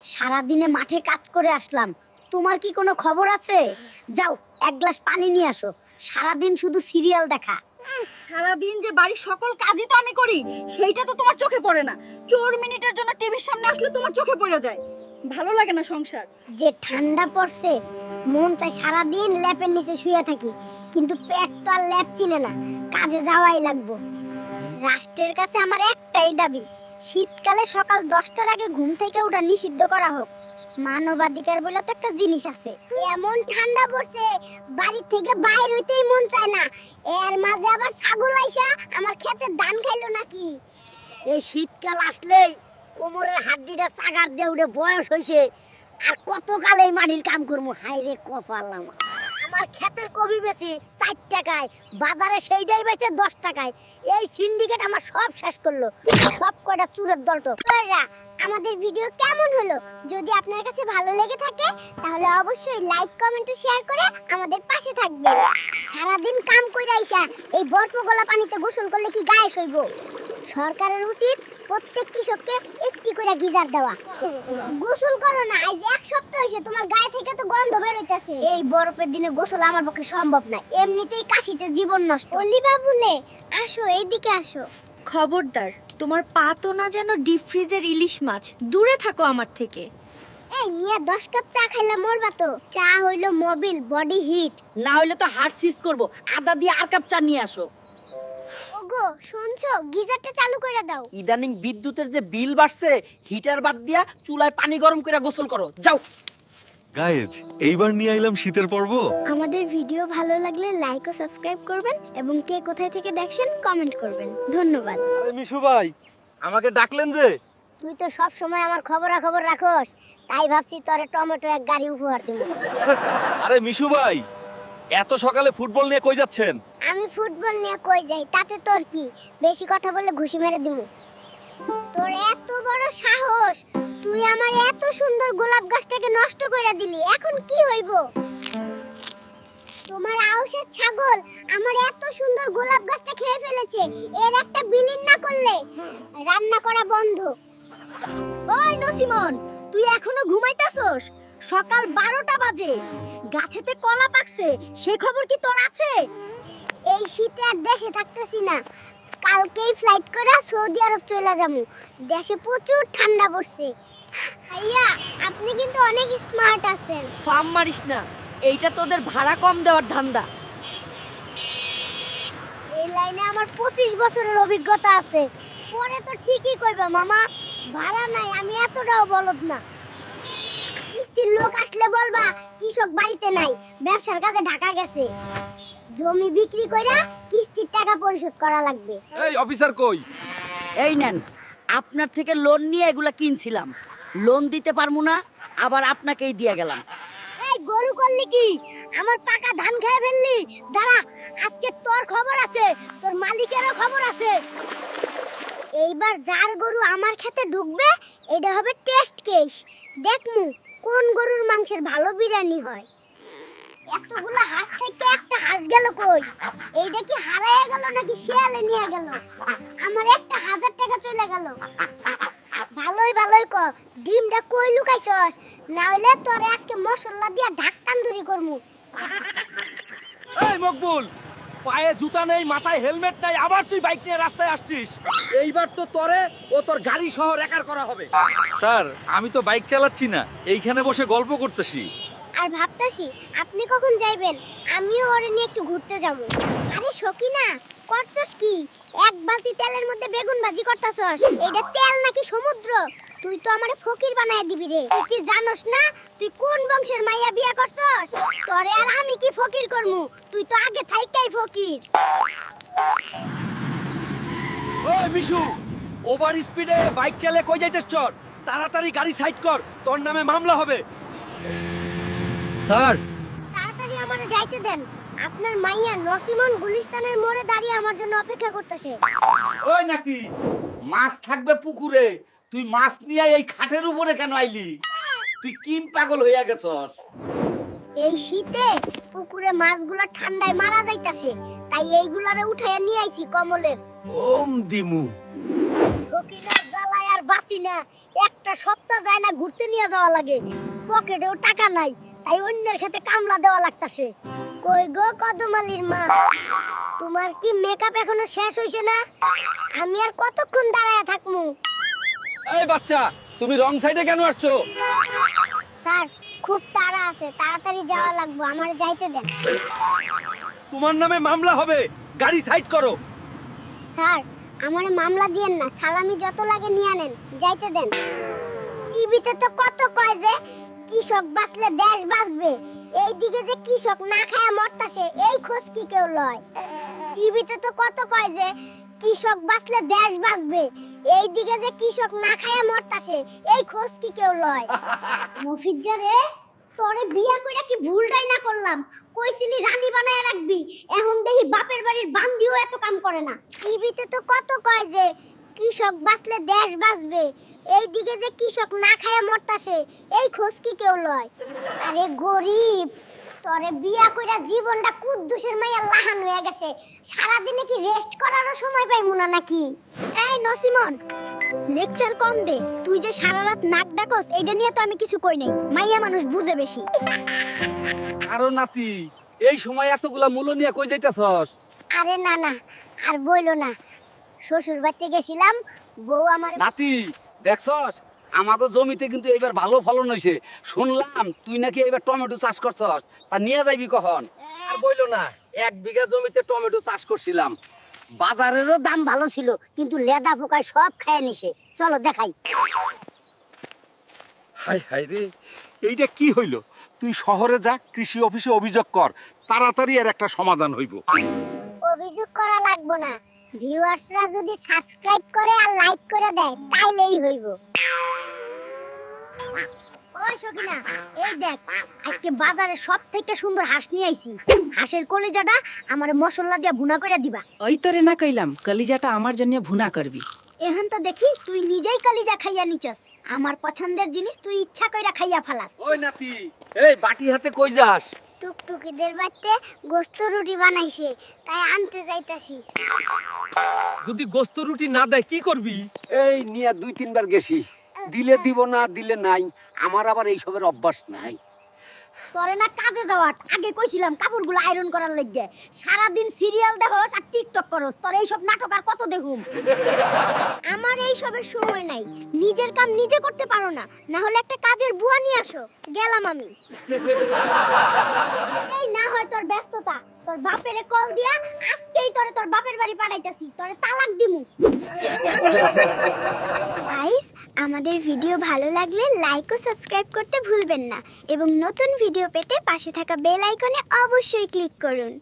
সারা দিনে মাঠে কাজ করে আসলাম, তোমার কি কোনো খবর আছে? যাও এক গ্লাস পানি নিয়ে আসো। সারা দিন শুধু সিরিয়াল দেখা। সারা দিন যে বাড়ির সকল কাজই তো আমি করি, সেইটা তো তোমার চোখে পড়ে না। 4 মিনিটের জন্য টিভির সামনে আসলে তোমার চোখে পড়ে যায়। ভালো লাগে না সংসার। যে ঠান্ডা পড়ছে, মন চায় সারা দিন ল্যাপের নিচে শুয়ে থাকি, কিন্তু পেট তো আর ল্যাপ চিনে না, কাজে যাওয়াই লাগবো। রাষ্ট্রের কাছে আমার একটাই দাবি, শীতকালে সকাল 10টার আগে ঘুম থেকে ওঠা নিষিদ্ধ করা হোক। মানবাধিকার বলে তো একটা জিনিস আছে। এমন ঠান্ডা পড়ছে, বাড়ি থেকে বাইরে হইতেই মন চায় না। এর মাঝে আবার ছাগল আইসা আমার ক্ষেতের ধান খাইলো নাকি। এই শীতকাল আসলেই কোমরের হাড্ডিটা চাগার দিয়ে উঠে বয়স হইছে, আর কতকাল এই মাটির কাম করবো। হাই রে কপাল আমার ক্ষেতের কবি বেশি 4 টাকায়, বাজারে সেইটাই বেচে 10 টাকায়। এই সিন্ডিকেট আমার সব শেষ করলো, সব কয়টা চুরের দলটো। আমাদের ভিডিও কেমন হলো? যদি আপনার কাছে ভালো লেগে থাকে তাহলে অবশ্যই লাইক কমেন্ট ও শেয়ার করে আমাদের পাশে থাকবেন। সারাদিন কাম কইরা আইসা এই বরফ-গলা পানিতে গোসল করলে কি গায়ে সইব? সরকারের উচিত প্রত্যেক কৃষককে একটি করে গিজার দেওয়া। গোসল করো না, আজ এক সপ্তাহ হইছে তোমার গায়ে থেকে তো গন্ধ বের হইতাছে। এই বরফের দিনে গোসল আমার পক্ষে সম্ভব না, এমনিতেই কাশিতে জীবন নষ্ট। অলি বাবুলে, আসো এইদিকে আসো। খবরদার, তোমার পা তো না যেন ডিপ ফ্রিজের ইলিশ মাছ। দূরে থাকো আমার থেকে। এই মিয়া 10 কাপ চা খাইলা মরবা তো। চা হইলো মোবিল বডি হিট। না হইলে তো হার্ট সিজ করব। আদা দিয়ে আর কাপ চা নিয়ে আসো। ওগো শুনছো, গিজারটা চালু করে দাও। ইদানিং বিদ্যুতের যে বিল বাড়ছে, হিটার বাদ দিয়া চুলায় পানি গরম করে গোসল করো যাও। গাইজ, এইবার নিয়ে আইলাম শীতের পর্ব। আমাদের ভিডিও ভালো লাগলে লাইক ও সাবস্ক্রাইব করবেন এবং কে কোথায় থেকে দেখছেন কমেন্ট করবেন। ধন্যবাদ। আরে মিশু ভাই, আমাকে ডাকলেন যে? তুই তো সব সময় আমার খবরাখবর রাখোস, তাই ভাবছি তোরে টমেটো এক গাড়ি উপহার দেব। আরে মিশু ভাই, এত সকালে ফুটবল নিয়ে কই যাচ্ছেন? আমি ফুটবল নিয়ে কই যাই তাতে তোর কি? বেশি কথা বললে ঘুষি মেরে দিমু। তোর এত বড় সাহস, তুই আমার এত সুন্দর গোলাপ গাছটাকে নষ্ট কইরা দিলি, এখন কি হইব? তোমার আউশের ছাগল আমার এত সুন্দর গোলাপ গাছটা খেয়ে ফেলেছে, এর একটা বিলীন না করলে রান্না করা বন্ধ। ওই নসিমন, তুই এখনো ঘুমাইতাছস? সকাল 12টা বাজে, গাছেতে কলা পাকছে, সে খবর কি তোর আছে? এই শীতে আর দেশে থাকতেছি না, কালকেই ফ্লাইট করে সৌদি আরব চলে যাবো। দেশে প্রচুর ঠান্ডা পড়ছে। ভাইয়া, আপনি কিন্তু অনেক স্মার্ট আছেন। ফার্ম মারিস না, এইটা তোদের ভাড়া কম দেওয়ার ধান্দা। এই লাইনে আমার 25 বছরের অভিজ্ঞতা আছে। পরে তো ঠিকই কইবা মামা, ভাড়া নাই, আমি এতটাও বলদ না। কিস্তির লোক আসলে বলবা কৃষক বাড়িতে নাই, ব্যবসার কাজে ঢাকা গেছে। জমি বিক্রি কইরা কিস্তির টাকা পরিশোধ করা লাগবে। এই অফিসার কই? এই নেন, আপনার থেকে লোন নিয়ে এগুলা কিনছিলাম। লোন দিতে পারবো না, আবার আপনাকেই দিয়ে গেলাম। এই গরু করলি কি? আমার পাকা ধান খেয়ে ফেললি। দাঁড়া, আজকে তোর খবর আছে, তোর মালিকেরও খবর আছে। এইবার যার গরু আমার খেতে ঢুকবে, এটা হবে টেস্ট কেস। দেখমু কোন গরুর মাংসের ভালো বিরিয়ানি হয়। এতগুলা হাঁস থেকে একটা হাঁস গেল কই? এইটা কি হারায় গেল নাকি শিয়ালে নিয়ে গেল? আমার একটা 1000 টাকা চলে গেল। ভালোই ভালোই ক, ডিমটা কই লুকাইছস? না হইলে তোরে আজকে মশলা দিয়া ঢাকতান্দুরি করমু। এই মকবুল, পায়ে জুতা নেই, মাথায় হেলমেট নাই, আবার তুই বাইক নিয়ে রাস্তায় আসছিস। এইবার তো তোরে ও তোর গাড়ি সহ রেকার করা হবে। স্যার, আমি তো বাইক চালাচ্ছি না, এইখানে বসে গল্প করতেছি। আর ভাবতাছি আপনি কখন যাইবেন, আমিও ওরে নিয়ে একটু ঘুরতে যাব। আরে সকিনা, করছস কি? এক বালতি তেলের মধ্যে বেগুন ভাজি করতাছস। এটা তেল নাকি সমুদ্র? তুই তো আমারে ফকির বানায় দিবি রে। তুই কি জানোস না তুই কোন বংশের মাইয়া বিয়া করছস? তোরে আর আমি কি ফকির করমু? তুই তো আগে থাইকাই ফকির। ওই মিশু, ওভার স্পিডে বাইক চালিয়ে কই যাইতেছ? চল তাড়াতাড়ি গাড়ি সাইড কর, তোর নামে মামলা হবে। স্যার, তাড়াতাড়ি আমারে যাইতে দেন। আপনার মাইয়া নসিমন গুলিস্তানের মোড়ে দাঁড়িয়ে আমার জন্য অপেক্ষা করতেছে। ওই নাতি, মাছ থাকবে পুকুরে, তুই মাছ নিয়ে এই খাটের উপরে কেন আইলি? তুই কিম পাগল হইয়া গেছস? এই শীতে পুকুরে মাছগুলা ঠান্ডায় মারা যাইতাছে, তাই এইগুলারে উঠাইয়া নিয়ে আইছি কমলের। ওম দিমু। সকিনার জ্বালায় আর বাঁচি না, একটা সপ্তাহ যায় না ঘুরতে নিয়ে যাওয়া লাগে, পকেটেও টাকা নাই, তাই অন্যের খেতে কামলা দেওয়া লাগতাছে। কই গো কদমালির মা, তোমার কি মেকআপ এখনো শেষ হইছে না? আমি আর কতক্ষণ দাঁড়ায় থাকমু? এই বাচ্চা, তুমি রং সাইডে কেন আসছো? স্যার খুব তাড়া আছে, তাড়াতাড়ি যাওয়া লাগবে, আমার যাইতে দেন। তোমার নামে মামলা হবে, গাড়ি সাইড করো। স্যার আমারে মামলা দিয়েন না, সালামি যত লাগে নিয়ে নেন, যাইতে দেন। টিভিতে তো কত কয় যে কৃষক বাঁচলে দেশ বাঁচবে, এইদিকে যে কৃষক না খায়া মরতাছে এই খোঁজ কি কেউ লয়? টিভিতে তো কত কয় যে কৃষক বাঁচলে দেশ বাঁচবে, এইদিকে যে কৃষক না খায়া মরতাছে এই খোঁজ কি কেউ লয়? মফিজ্জা রে, তোরে বিয়া কইরা কি ভুলটাই না করলাম? কইছিলি রানী বানায় রাখবি, এখন দেখি বাপের বাড়ির বান্দিও এত কাম করে না। টিভিতে তো কত কয় যে কৃষক বাঁচলে দেশ বাঁচবে, এইদিকে যে কৃষক না খায়া মরতাছে এই খোঁজ কি কেউ লয়? আরে গরিব, তোরে বিয়া কইরা জীবনটা কুদ্দুসের মাইয়া লাহান হয়ে গেছে, সারাদিনে কি রেস্ট করারও সময় পাইমু না নাকি? এই নসিমন, লেকচার কম দে, তুই যে সারা রাত নাক ডাকস এইটা নিয়ে তো আমি কিছু কই নাই, মাইয়া মানুষ বুঝে বেশি। আরো নাতি, এই সময় এতগুলা মূল্য নিয়ে কই যাইতাছস? আরে না না, আর বইলো না, শ্বশুর বাড়িতে গেছিলাম, বউ আমার নাতি দেখছস আমাদের জমিতে কিন্তু এবার ভালো ফলন হইছে। শুনলাম তুই নাকি এবার টমেটো চাষ করছস, তা নিয়ে যাইবি কখন? আর বইলো না, 1 বিঘা জমিতে টমেটো চাষ করছিলাম। বাজারেরও দাম ভালো ছিল, কিন্তু লেদা পোকায় সব খেয়ে নিছে। চলো দেখাই। হাই হাই রে, এইটা কি হইল? তুই শহরে যা, কৃষি অফিসে অভিযোগ কর, তাড়াতাড়ি এর একটা সমাধান হইব। অভিযোগ করা লাগবো না, ভিউয়ার্সরা যদি সাবস্ক্রাইব করে আর লাইক করে দেয় তাইলেই হইব। ওই সকিনা, এই দেখ, আজকে বাজারে সবথেকে সুন্দর হাঁস নিয়ে আইছি। হাঁসের কলিজাটা আমার মশলা দিয়া ভুনা করে দিবা। ওই তোরে না কইলাম কলিজাটা আমার জন্য ভুনা করবি। এখন তো দেখি তুই নিজেই কলিজা খাইয়া নিছস, আমার পছন্দের জিনিস তুই ইচ্ছা কইরা খাইয়া ফালাস। ওই নাতি, এই বাটি হাতে কই যাস? টুকটুকিদের বাড়িতে গোস্ত রুটি বানাইছে, তাই আনতে যাইতাছি। যদি গোস্ত রুটি না দেয় কি করবি? এই নিয়ে 2-3 বার গেছি, দিলে দিব না দিলে নাই, আমার আবার এইসবের অভ্যাস নাই। তোরে না কাজে যাওয়ার আগে কইছিলাম কাপড়গুলো আয়রন করার লাগবে, সারাদিন সিরিয়াল দেখোস আর টিকটক করস, তোর এইসব নাটক আর কত দেখুম? আমার এইসবের সময় নাই, নিজের কাম নিজে করতে পারো না, না হলে একটা কাজের বুয়া নিয়ে আসো, গেলাম আমি। এই না হয় তোর ব্যস্ততা, তোর বাপেরে কল দিয়া আজকেই তোরে তোর বাপের বাড়ি পাঠাইতাছি, তোরে তালাক দিমু। গাইস, আমাদের ভিডিও ভালো লাগলে লাইক ও সাবস্ক্রাইব করতে ভুলবেন না এবং নতুন ভিডিও পেতে পাশে থাকা বেল আইকনে অবশ্যই ক্লিক করুন।